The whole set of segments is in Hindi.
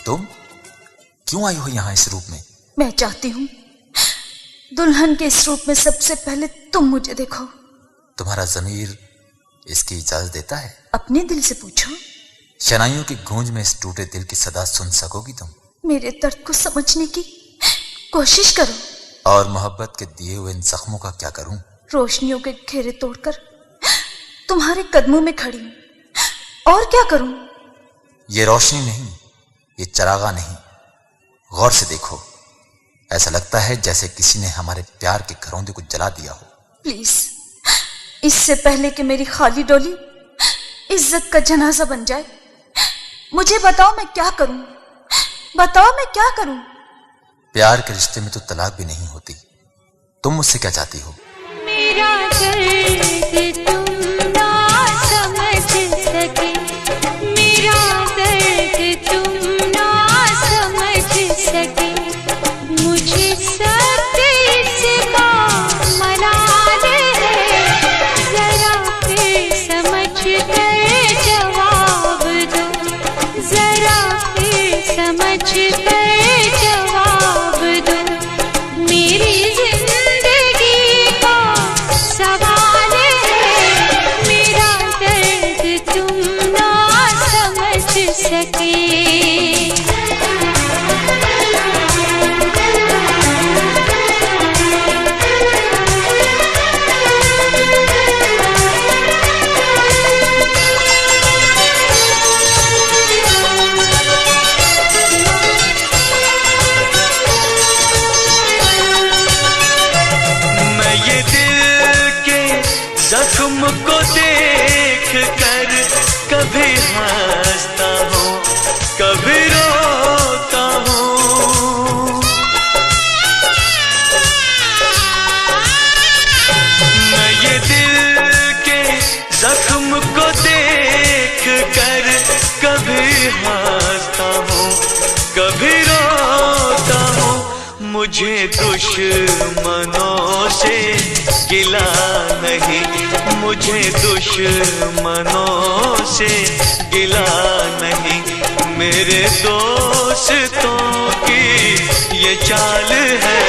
तुम क्यों आई हो यहाँ इस रूप में? मैं चाहती हूँ दुल्हन के इस रूप में सबसे पहले तुम मुझे देखो। तुम्हारा ज़मीर इसकी इजाजत देता है? अपने दिल से पूछो। शनाइयों की गूंज में इस टूटे दिल की सदा सुन सकोगी तुम? मेरे दर्द को समझने की कोशिश करो। और मोहब्बत के दिए हुए इन जख्मों का क्या करूं? रोशनियों के घेरे तोड़कर तुम्हारे कदमों में खड़ी हूं, और क्या करूं? ये रोशनी नहीं, ये चरागा नहीं, गौर से देखो। ऐसा लगता है जैसे किसी ने हमारे प्यार के घरौंदे को जला दिया हो। प्लीज, इससे पहले कि मेरी खाली डोली इज्जत का जनाजा बन जाए, मुझे बताओ मैं क्या करूं? बताओ मैं क्या करूं? प्यार के रिश्ते में तो तलाक भी नहीं होती। तुम मुझसे क्या चाहती हो? मेरा दर्द तुम ना समझ सके, मेरा दर्द तुम ना समझ सके, मुझे सत्य इसका मलाल है, जरा फिर समझ कर जवाब दो, जरा फिर समझ कर जवाब दो, मेरी जिंदगी का सवाल है, मेरा दर्द तुम ना समझ सके। जख्म को देख कर कभी हंसता हूँ, कभी रोता हूँ। मैं ये दिल के जख्म को देख कर कभी हंसता हूँ, कभी रोता हूँ। मुझे दुश्मनों से गिला नहीं, मुझे दुश्मनों से गिला नहीं, मेरे दोस्तों की ये चाल है,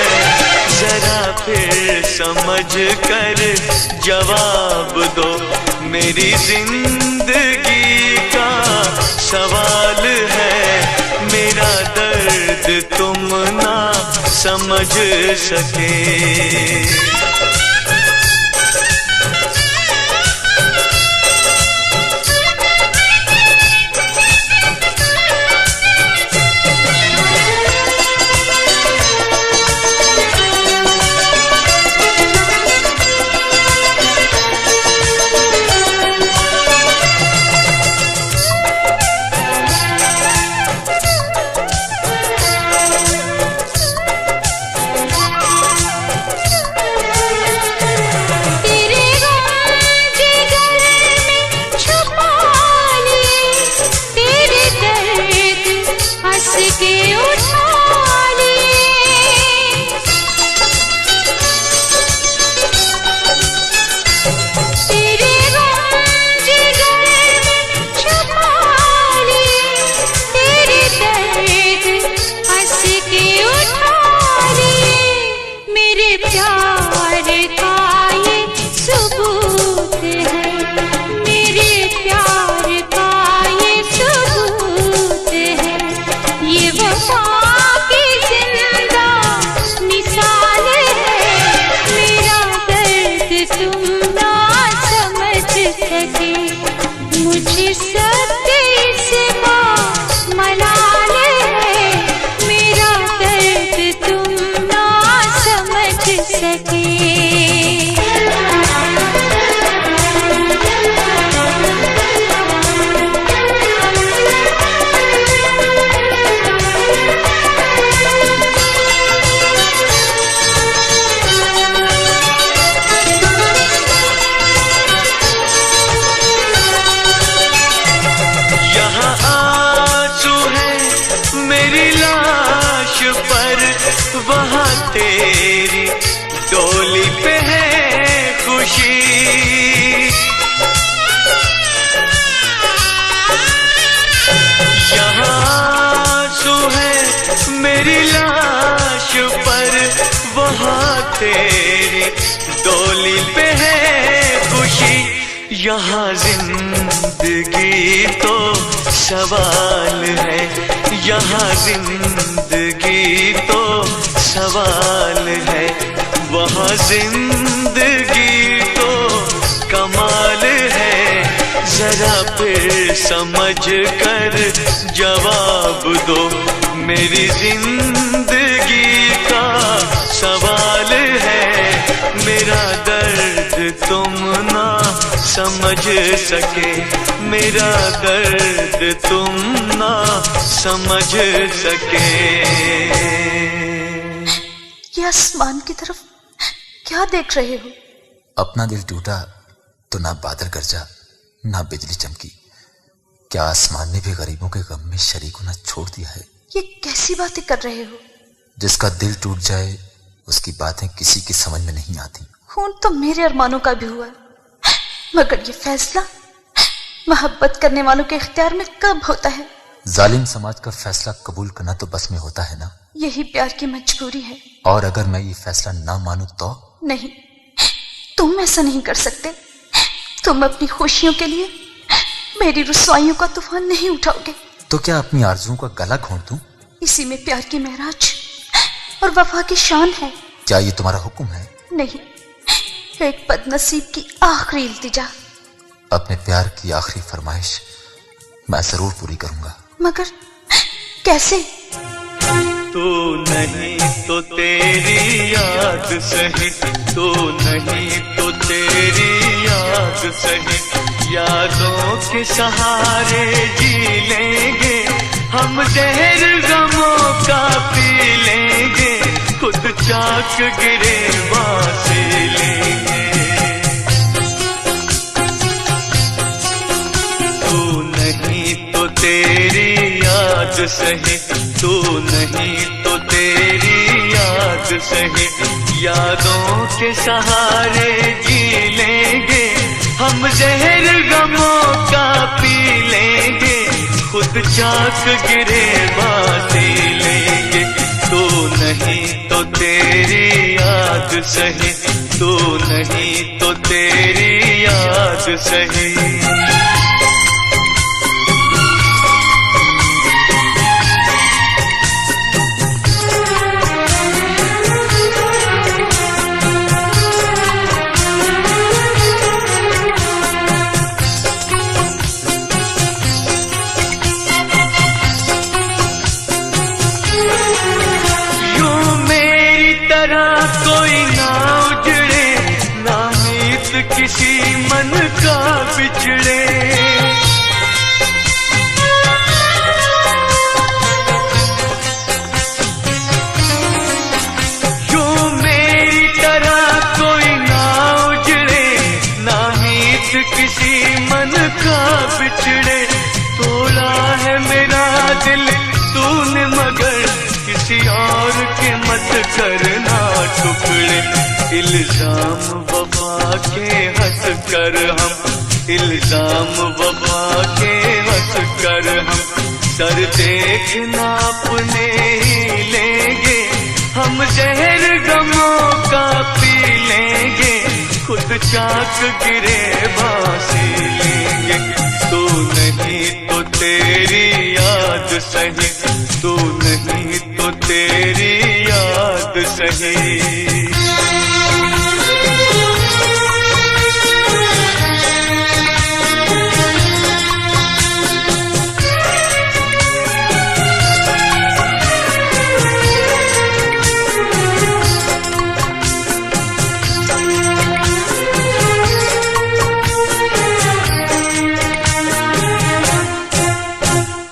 जरा फिर समझ कर जवाब दो, मेरी जिंदगी का सवाल है, मेरा दर्द तुम ना समझ सके। मुझे सत्य इसका मलाल है, मेरा दर्द तुम ना समझ सके। तेरी डोली पे है खुशी। यहाँ जिंदगी तो सवाल है, यहाँ जिंदगी तो सवाल है, वहाँ जिंदगी तो कमाल है। जरा फिर समझ कर जवाब दो, मेरी जिंदगी का सवाल है। मेरा दर्द तुम ना समझ सके, मेरा दर्द तुम ना समझ सके। ये आसमान की तरफ क्या देख रहे हो? अपना दिल टूटा तो ना बादल गरजा ना बिजली चमकी, क्या आसमान ने भी गरीबों के गम में शरीक होना छोड़ दिया है? ये कैसी बातें कर रहे हो? जिसका दिल टूट जाए उसकी बातें किसी की समझ में नहीं आती। खून तो मेरे अरमानों का भी हुआ, मगर ये फैसला मोहब्बत करने वालों के इख्तियार में कब होता है? जालिम समाज का फैसला कबूल करना तो बस में होता है ना। यही प्यार की मजबूरी है। और अगर मैं ये फैसला ना मानूं तो? नहीं, तुम ऐसा नहीं कर सकते। तुम अपनी खुशियों के लिए मेरी रुसवाइयों का तूफान नहीं उठाओगे। तो क्या अपनी आरज़ुओं का गला घोंट दूं? इसी में प्यार की महराज और वफा की शान है। क्या ये तुम्हारा हुक्म है? नहीं, एक बदनसीब की आखिरी इल्तिजा। अपने प्यार की आखिरी फरमाइश मैं जरूर पूरी करूंगा। मगर कैसे? तू नहीं तो तेरी याद सही, तू नहीं तो तेरी याद सही, यादों के सहारे जी लेंगे हम, जहर गमों का पी लेंगे, खुद चाक गिरे से लेंगे। तू नहीं तो तेरी याद सही, तू नहीं तो तेरी याद सही, यादों के सहारे जी लेंगे हम, जहर गमों का पी लेंगे, खुद चाक गिरे बासी लेंगे। तू नहीं तो तेरी याद सही, तू नहीं तो तेरी याद सही। कोई ना उजड़े, ना मीत किसी मन का बिछड़े, यूं मेरी तरह कोई ना उजड़े, ना मीत किसी मन का बिछड़े। तोड़ा है मेरा दिल तूने मगर किसी और के मत करना टुकड़े। इल्जाम वफा के हंस कर हम, इल्जाम वफा के हंस कर हम, सर देखना अपने ही लेंगे हम, जहर गमों का पी लेंगे, खुद चाक गिरे बासी लेंगे। तू नहीं तो तेरी याद सही, तू नहीं तो तेरी याद सही।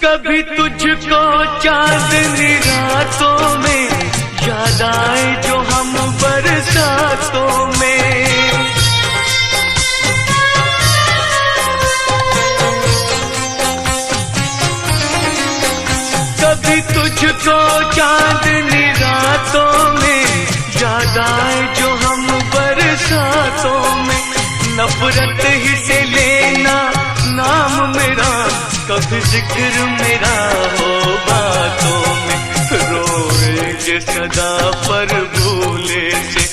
कभी तुझको चांदनी रातों में याद आए जो हम बरसातों में, कभी तुझको चांदनी रातों में याद आए जो हम बरसातों में। नफरत ही से लेना नाम मेरा, कभी जिक्र मेरा हो बातों में, रोए जे सदा पर भूले से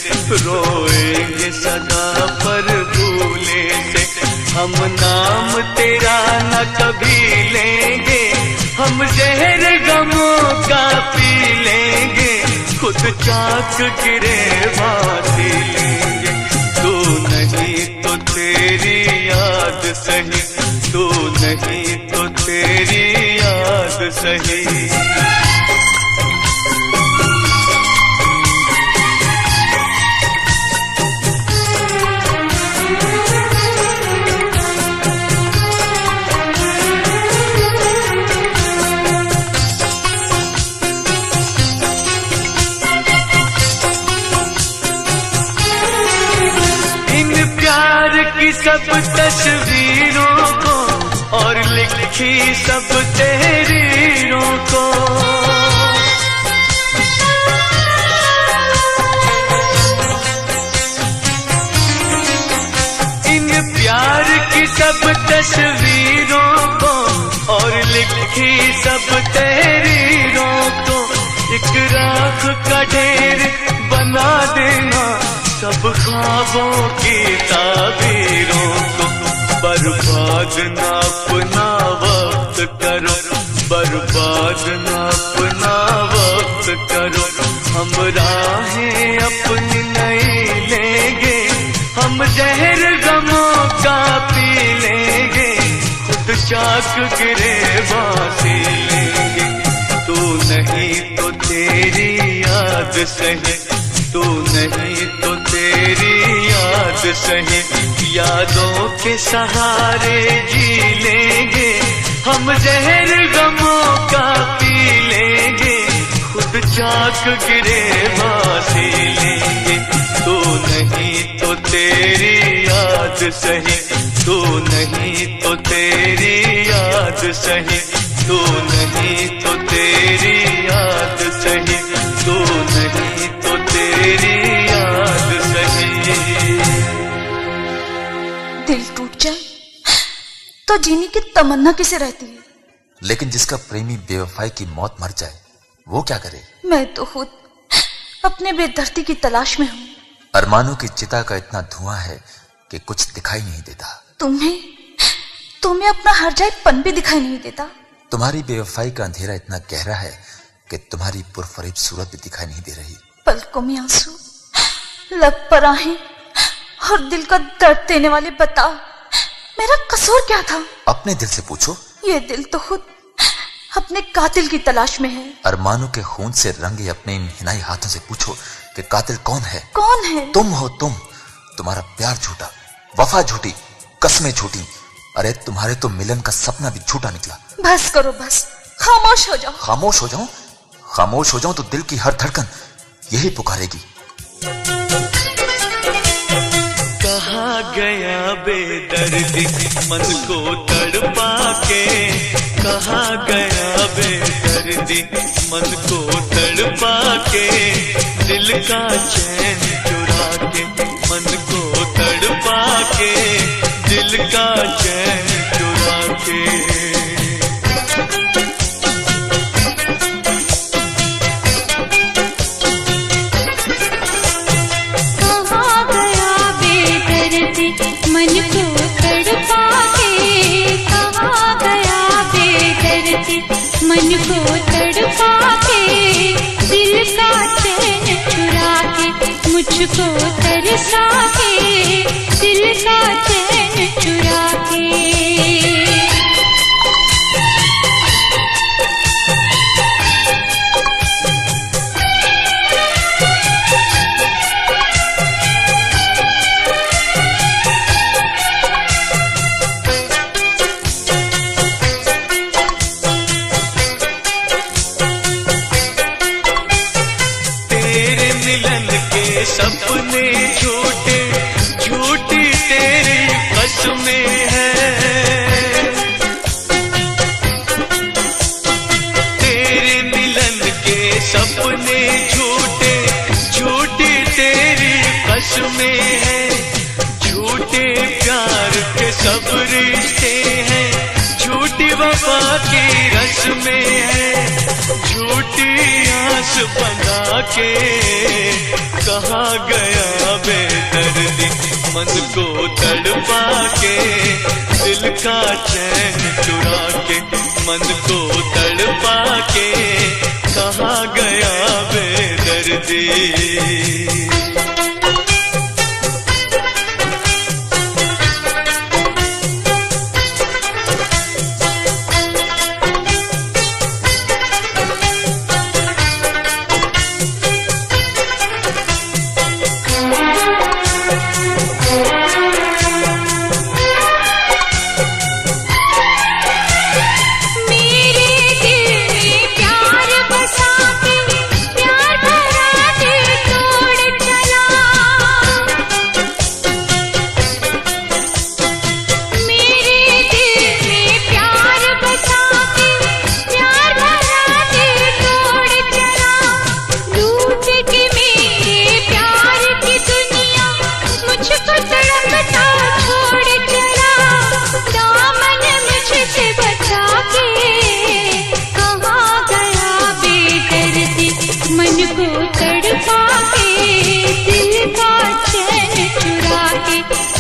गमों का पी लेंगे, खुद चाक गिरेबाती लेंगे। तू नहीं तो तेरी याद सही, तू नहीं तो तेरी याद सही। की सब तस्वीरों को और लिखी सब तहरीरों को, इन प्यार की सब तस्वीरों को और लिखी सब तहरीरों को एक राख का ढेर बना देना सब ख्वाबों की ताबीरों को। बर्बाद ना अपना वक्त करो, बर्बाद ना अपना वक्त करो। हम राहें अपनी नई लेंगे, हम जहर गमों का पी लेंगे, खुद चाक गिरेबाती लेंगे। तू नहीं तो तेरी याद सही, तू नहीं तो तेरी याद सही। यादों के सहारे जी लेंगे, हम जहर गमों का पी लेंगे, खुद चाक गिरेबाती लेंगे। तू नहीं तो तेरी याद सही, तू नहीं तो तेरी याद सही, तू नहीं तो तेरी याद सही, तू नहीं तो तेरी याद सही। दिल टूट जाए तो जीने की तमन्ना किसे रहती है? लेकिन जिसका प्रेमी बेवफाई की मौत मर जाए वो क्या करे? मैं तो खुद अपने बेदर्दी की तलाश में हूँ। अरमानों की चिता का इतना धुआं है कि कुछ दिखाई नहीं देता। तुम्हें अपना हर जाए पन भी दिखाई नहीं देता। तुम्हारी बेवफाई का अंधेरा इतना गहरा है कि तुम्हारी पुरफरेब सूरत भी दिखाई नहीं दे रही। पलकों में आंसू, लब पर आहें और दिल का दर्द देने वाले बता, मेरा कसूर क्या था? अपने दिल से पूछो। ये दिल तो खुद अपने कातिल की तलाश में है। अरमानों के खून से रंगे अपने इन हिनाई हाथों से पूछो कि कातिल कौन है? कौन है? तुम हो तुम। तुम्हारा प्यार झूठा, वफा झूठी, कसमें झूठी। अरे तुम्हारे तो मिलन का सपना भी झूठा निकला। बस करो, बस खामोश हो जाओ। खामोश हो जाऊं? खामोश हो जाऊं तो दिल की हर धड़कन यही पुकारेगी। कहाँ गया बेदर्दी मन को तड़पा के, कहाँ गया बेदर्दी मन को तड़पा के, दिल का चैन चुरा के, मन को तड़पा के, दिल का चैन चुरा के। मन को तड़पा के, कहाँ गया बेदर्दी मन को तड़पा के, दिल का चैन चुरा के, मुझको तरसा के, दिल का चैन चुरा के। सपने झूठे झूठी तेरी कसमें है, तेरे मिलन के सपने झूठे झूठी तेरी कसमें है। झूठे प्यार के सब रिश्ते हैं, झूठी वफा की रस्में है। झूठी आस बना के कहाँ गया बेदर्दी मन को तड़पा के, दिल का चैन चुरा के, मन को तड़पा के, कहाँ गया बेदर्दी।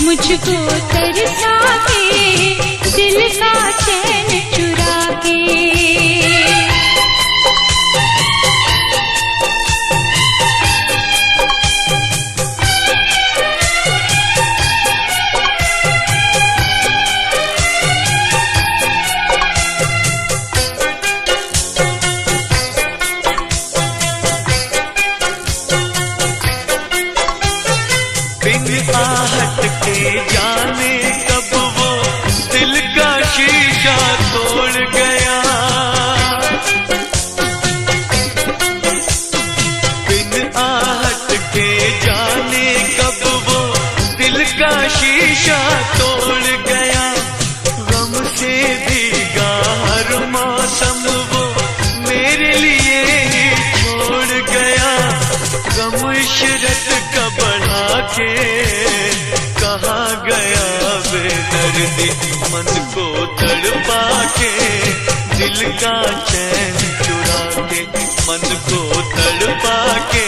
मुझको तरसा के, दिल का चैन चुरा के। आहट के जाने कब वो दिल का शीशा तोड़ गया, बिन आहट के जाने कब वो दिल का शीशा तोड़ गया। गम से भीगा हर मौसम वो मेरे लिए ही छोड़ गया। गम इशरत का बढ़ा के, कहाँ गया बेदर्दी। मन को तड़पा के, दिल का चैन चुरा के, मन को तड़पा के,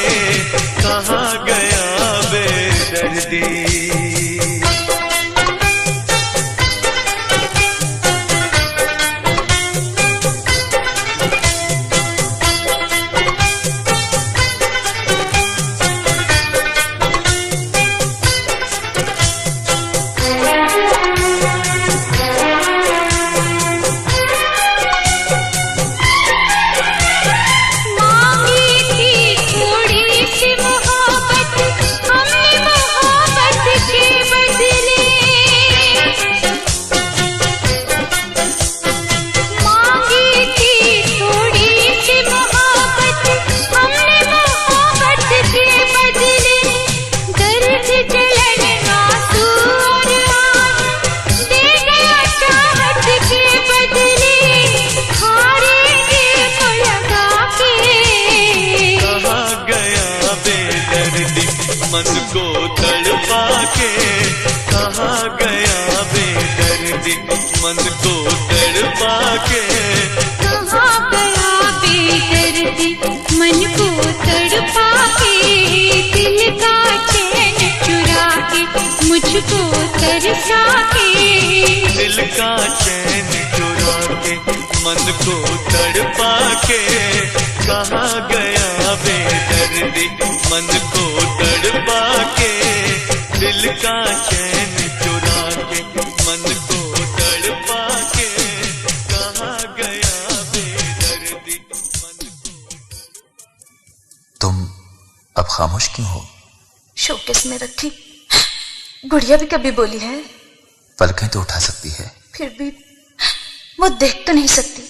कहाँ गया बेदर्दी। मन को तड़पा के, कहाँ गया बेदर्दी। मन को तड़पा के, कहाँ गया बेदर्दी। मन को तड़पा के, दिल का चैन चुरा के, मुझको तरसा के, दिल का चैन चुरा के, मन को तड़पा के, कहाँ गया बेदर्दी। मन को तड़पा के, दिल का चैन चुरा के, मन को तड़पा के, कहाँ गया बेदर्दी। तुम अब खामोश क्यों हो? शोकेस में रखी गुड़िया भी कभी बोली है? पलकें तो उठा सकती है, फिर भी वो देख तो नहीं सकती।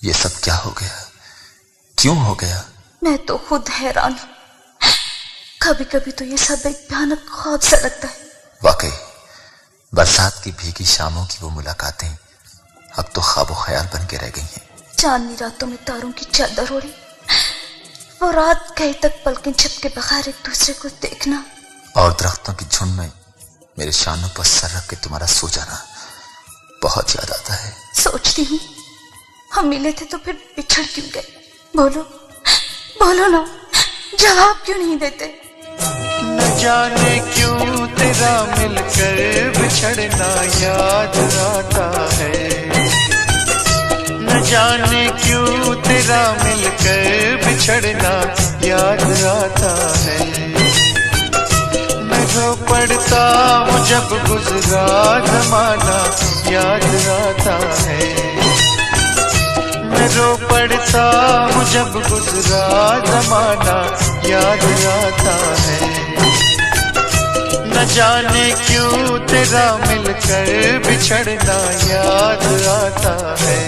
ये सब क्या हो गया, क्यों हो गया? मैं तो खुद हैरान हूं। कभी कभी तो ये सब एक भयानक ख्वाब सा लगता है। वाकई बरसात की भीगी शामों की वो मुलाकातें अब तो ख्वाब ख्याल बन के रह गई हैं। चांदनी रातों में तारों की चादर ओढ़ी, वो रात कहीं तक पलकें झपके बगैर एक दूसरे को देखना, और दरख्तों की झुंड में मेरे शानों पर सर रख के तुम्हारा सो जाना बहुत याद आता है। सोचती हूँ हम मिले थे तो फिर बिछड़ क्यों गए? बोलो बोलो ना, जवाब क्यों नहीं देते? न जाने क्यों तेरे तेरा मिलकर बिछड़ना याद आता है। न जाने क्यों तेरा मिलकर बिछड़ना याद आता है। मैं रो पड़ता हूँ जब गुजरा जमाना याद आता है। मैं रो पड़ता हूँ जब गुजरा जमाना याद आता है। न जाने क्यों तेरा मिलकर बिछड़ना याद आता है।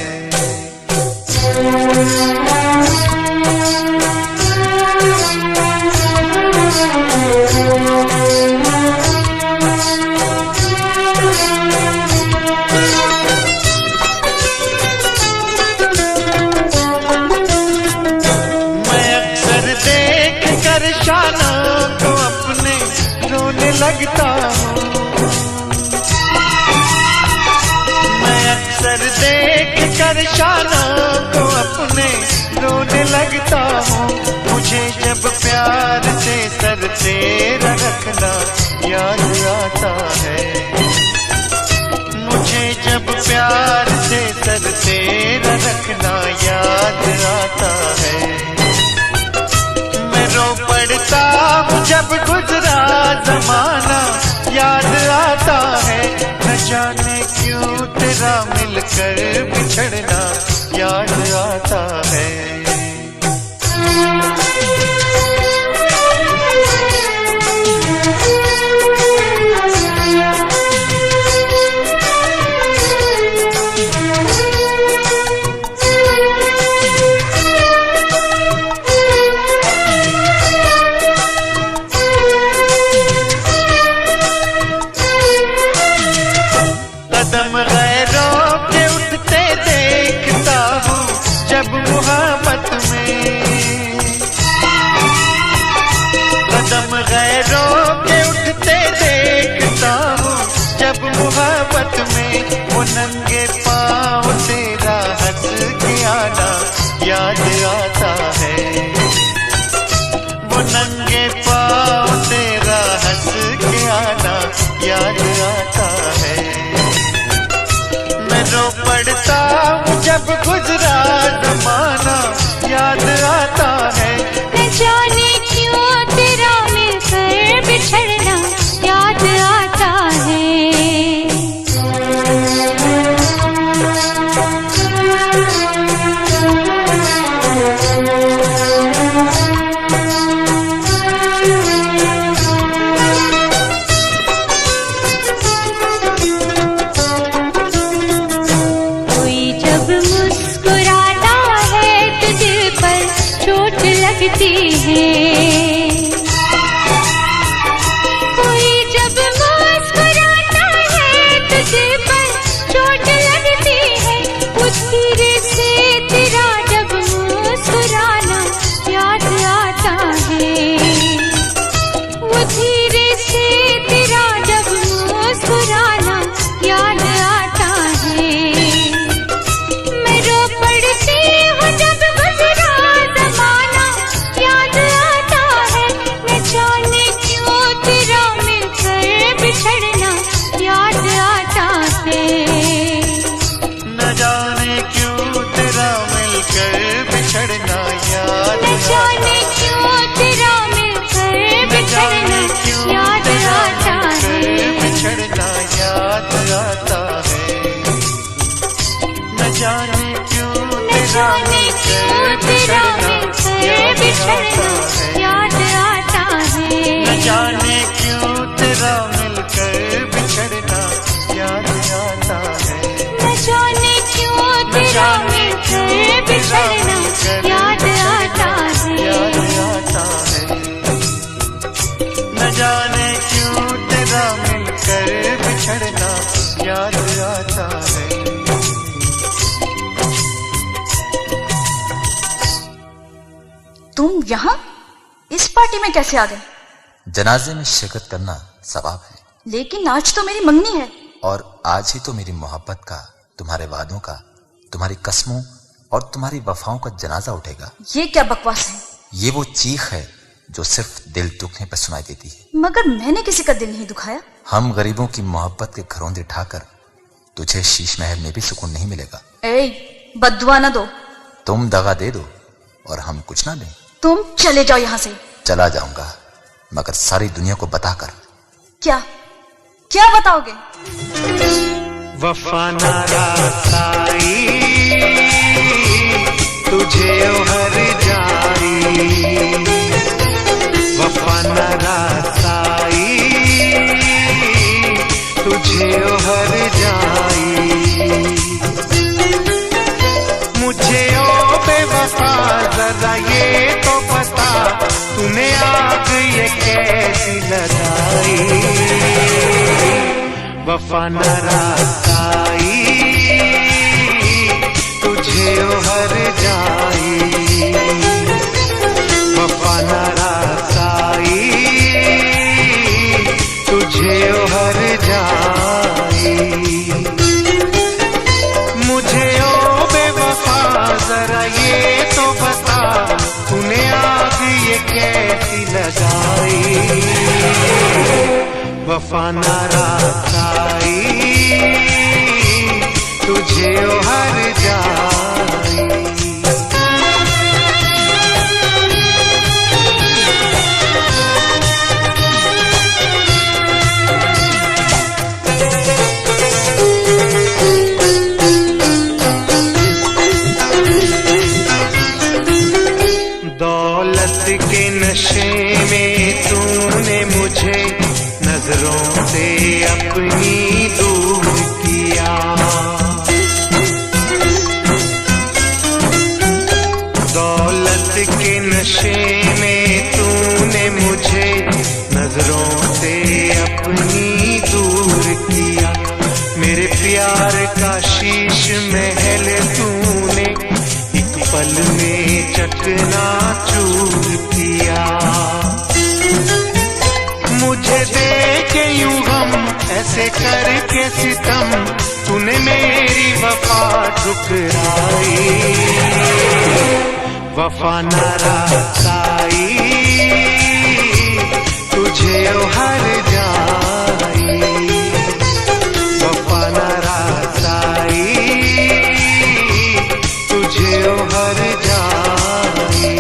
शाना को अपने रोने लगता हूँ। मैं अक्सर देख कर शाना को अपने रोने लगता हूँ। मुझे जब प्यार से सर तेरा रखना याद आता है। मुझे जब प्यार से सर तेरा रखना याद आता है। रो पड़ता हूँ जब गुजरा जमाना याद आता है। न जाने क्यों तेरा मिलकर बिछड़ना याद आता है। कदम गैरों के उठते देखता हूँ जब मोहब्बत में। कदम गैरों के उठते देखता हूँ जब मोहब्बत में। वो नंगे पाँव तेरा हंस के आना याद आता है। वो नंगे पाँव तेरा हंस के आना याद आता है। रो पड़ता हूँ जब गुजरा जमाना याद आता है। न जाने क्यों तेरा मिलकर बिछड़ना याद आता है। मुस्कुराता है तो दिल पर चोट लगती है। कोई जब मुस्कुराता है तो दिल पर चोट लगती है। वो धीरे से तेरा जब मुस्कुराना याद आता है। वो धीरे से तेरा जब मुस्कुराना याद आता है। जाने क्यों तेरा मिलकर बिछड़ना याद आता है। न जाने क्यों तेरा मिलकर बिछड़ना याद आता है। न जाने क्यों तेरा मिलकर बिछड़ना याद आता है। न जाने क्यों तेरा मिलकर बिछड़ना याद आता है। तुम यहाँ इस पार्टी में कैसे आ गए? जनाजे में शिरकत करना सवाब है। लेकिन आज तो मेरी मंगनी है। और आज ही तो मेरी मोहब्बत का, तुम्हारे वादों का, तुम्हारी कसमों और तुम्हारी वफाओं का जनाजा उठेगा। ये क्या बकवास है? ये वो चीख है जो सिर्फ दिल दुखने पर सुनाई देती है। मगर मैंने किसी का दिल नहीं दुखाया। हम गरीबों की मोहब्बत के घरौंदे ठाकर तुझे शीश महल में भी सुकून नहीं मिलेगा। ए, बद्दुआ न दो। तुम दगा दे दो और हम कुछ ना दें। तुम चले जाओ यहां से। चला जाऊंगा, मगर सारी दुनिया को बताकर। क्या क्या बताओगे? वफा ना रासाई तुझे हर जाई, वफा ना रासाई तुझे हर जाई। मुझे ओ बेवफा जरा ये तो बता, तूने आग ये कैसी लगाई। वफा न रासाई तुझे हर जाई, वफा न रासाई तुझे हर जाई। मुझे ओ बेवफा जरा ये तो बता, तूने आग ये कैसी लगाई। वफा न रासाई तुझे हर जाई। दौलत के नशे में तूने मुझे नजरों से अपनी दूर किया। दौलत के नशे में तूने मुझे नजरों से अपनी दूर किया। मेरे प्यार का शीश महल तूने एक पल में चकनाचूर किया। मुझे देखे यूं गम ऐसे करके सितम, तूने मेरी वफा ठुकराई। वफा न रासाई तुझे हर जाई, वफा न रासाई तुझे हर जाई।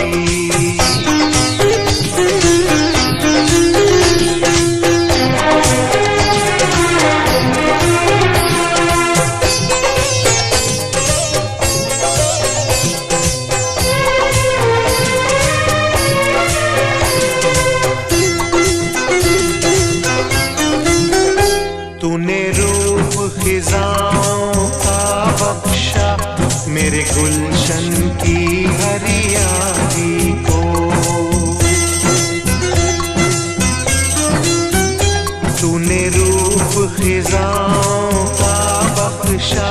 तूने रूप खिजाओं का बख्शा मेरे गुलशन की हरियाली को। तूने रूप खिजाओं का बख्शा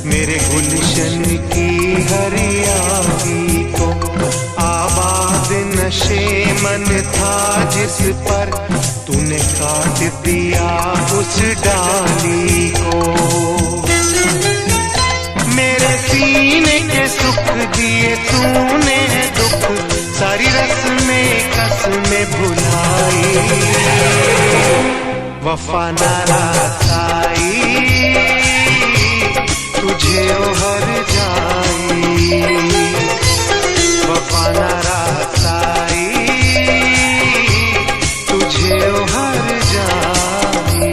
मेरे गुलशन की हरियाली को। आबाद नशे मन था जिस पर तूने काट दिया उस डाली को। मेरे सीने के सुख दिए तूने दुख, सारी रस्में कसमें भुलाई। वफा न रासाई तुझे हर जाई, वफा न रासाई तुझे हर जाई।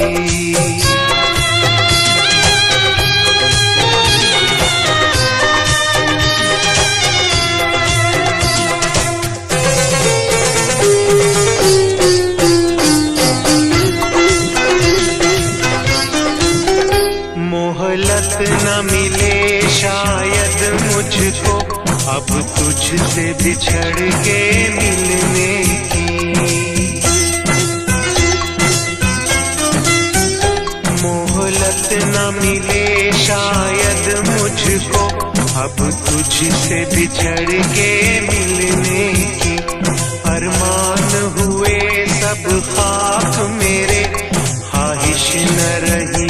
मोहलत न मिले शायद मुझको अब तुझसे बिछड़ के मिलने की। मोहलत न मिले शायद मुझको अब तुझसे बिछड़ के मिलने की। अरमान हुए सब खाक मेरे, ख्वाहिश न रही